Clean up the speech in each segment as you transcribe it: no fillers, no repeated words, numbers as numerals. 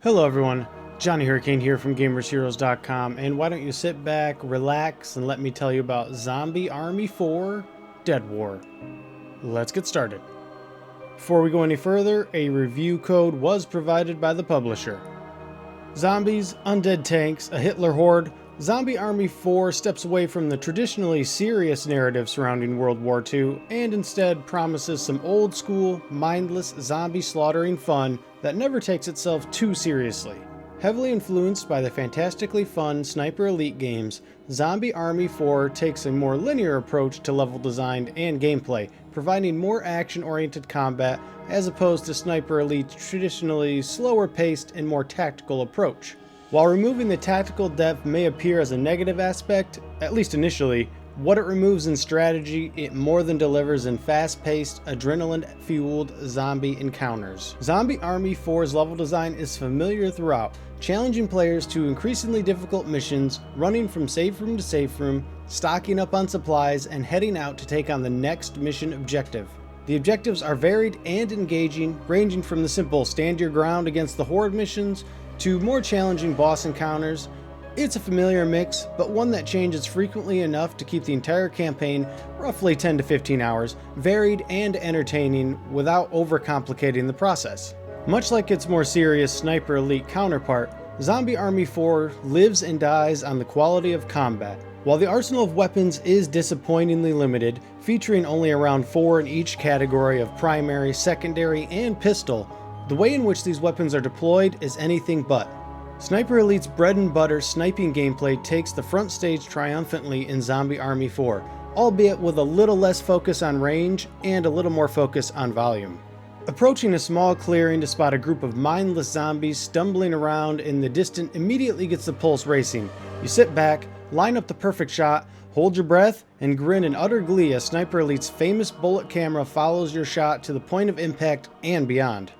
Hello everyone, Johnny Hurricane here from GamersHeroes.com, and why don't you sit back, relax, and let me tell you about Zombie Army 4 Dead War. Let's get started. Before we go any further, a review code was provided by the publisher. Zombies, undead tanks, a Hitler horde, Zombie Army 4 steps away from the traditionally serious narrative surrounding World War II and instead promises some old school, mindless zombie slaughtering fun that never takes itself too seriously. Heavily influenced by the fantastically fun Sniper Elite games, Zombie Army 4 takes a more linear approach to level design and gameplay, providing more action-oriented combat as opposed to Sniper Elite's traditionally slower paced and more tactical approach. While removing the tactical depth may appear as a negative aspect, at least initially, what it removes in strategy, it more than delivers in fast-paced, adrenaline-fueled zombie encounters. Zombie Army 4's level design is familiar throughout, challenging players to increasingly difficult missions, running from safe room to safe room, stocking up on supplies, and heading out to take on the next mission objective. The objectives are varied and engaging, ranging from the simple stand your ground against the horde missions to more challenging boss encounters. It's a familiar mix, but one that changes frequently enough to keep the entire campaign, roughly 10 to 15 hours, varied and entertaining without overcomplicating the process. Much like its more serious Sniper Elite counterpart, Zombie Army 4 lives and dies on the quality of combat. While the arsenal of weapons is disappointingly limited, featuring only around 4 in each category of primary, secondary, and pistol, the way in which these weapons are deployed is anything but. Sniper Elite's bread and butter sniping gameplay takes the front stage triumphantly in Zombie Army 4, albeit with a little less focus on range and a little more focus on volume. Approaching a small clearing to spot a group of mindless zombies stumbling around in the distance immediately gets the pulse racing. You sit back, line up the perfect shot, hold your breath, and grin in utter glee as Sniper Elite's famous bullet camera follows your shot to the point of impact and beyond.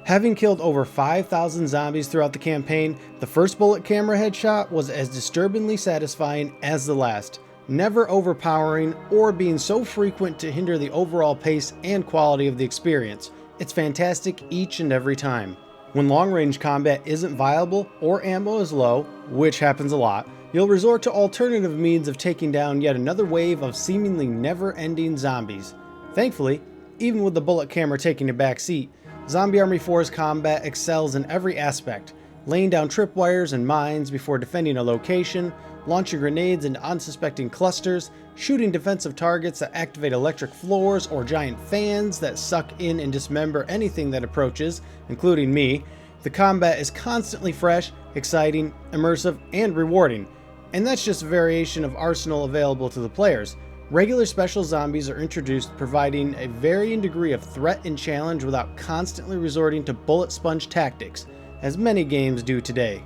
Having killed over 5,000 zombies throughout the campaign, the first bullet camera headshot was as disturbingly satisfying as the last, never overpowering or being so frequent to hinder the overall pace and quality of the experience. It's fantastic each and every time. When long-range combat isn't viable or ammo is low, which happens a lot, you'll resort to alternative means of taking down yet another wave of seemingly never-ending zombies. Thankfully, even with the bullet camera taking a back seat, Zombie Army 4's combat excels in every aspect, laying down tripwires and mines before defending a location, launching grenades into unsuspecting clusters, shooting defensive targets that activate electric floors or giant fans that suck in and dismember anything that approaches, including me. The combat is constantly fresh, exciting, immersive, and rewarding, and that's just a variation of arsenal available to the players. Regular special zombies are introduced, providing a varying degree of threat and challenge without constantly resorting to bullet sponge tactics, as many games do today.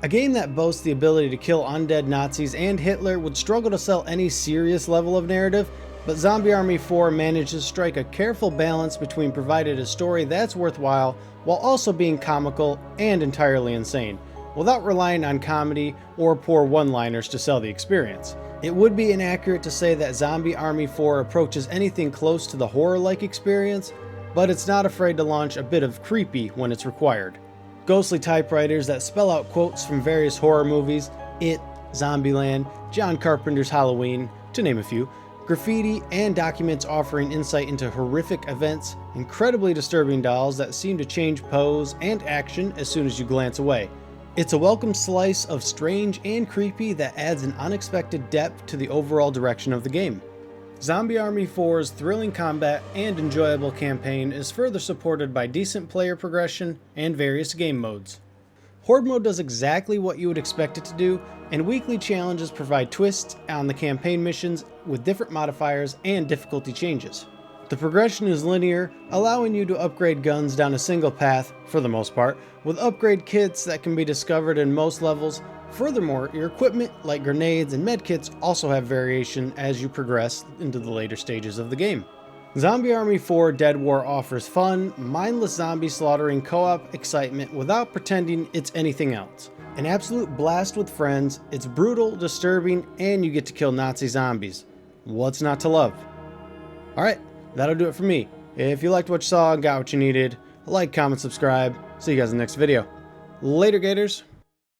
A game that boasts the ability to kill undead Nazis and Hitler would struggle to sell any serious level of narrative, but Zombie Army 4 manages to strike a careful balance between providing a story that's worthwhile while also being comical and entirely insane, without relying on comedy or poor one-liners to sell the experience. It would be inaccurate to say that Zombie Army 4 approaches anything close to the horror-like experience, but it's not afraid to launch a bit of creepy when it's required. Ghostly typewriters that spell out quotes from various horror movies, It, Zombieland, John Carpenter's Halloween, to name a few, graffiti and documents offering insight into horrific events, incredibly disturbing dolls that seem to change pose and action as soon as you glance away. It's a welcome slice of strange and creepy that adds an unexpected depth to the overall direction of the game. Zombie Army 4's thrilling combat and enjoyable campaign is further supported by decent player progression and various game modes. Horde mode does exactly what you would expect it to do, and weekly challenges provide twists on the campaign missions with different modifiers and difficulty changes. The progression is linear, allowing you to upgrade guns down a single path, for the most part, with upgrade kits that can be discovered in most levels. Furthermore, your equipment, like grenades and medkits, also have variation as you progress into the later stages of the game. Zombie Army 4 Dead War offers fun, mindless zombie slaughtering co-op excitement without pretending it's anything else. An absolute blast with friends, it's brutal, disturbing, and you get to kill Nazi zombies. What's not to love? Alright. That'll do it for me. If you liked what you saw and got what you needed, like, comment, subscribe. See you guys in the next video. Later, Gators.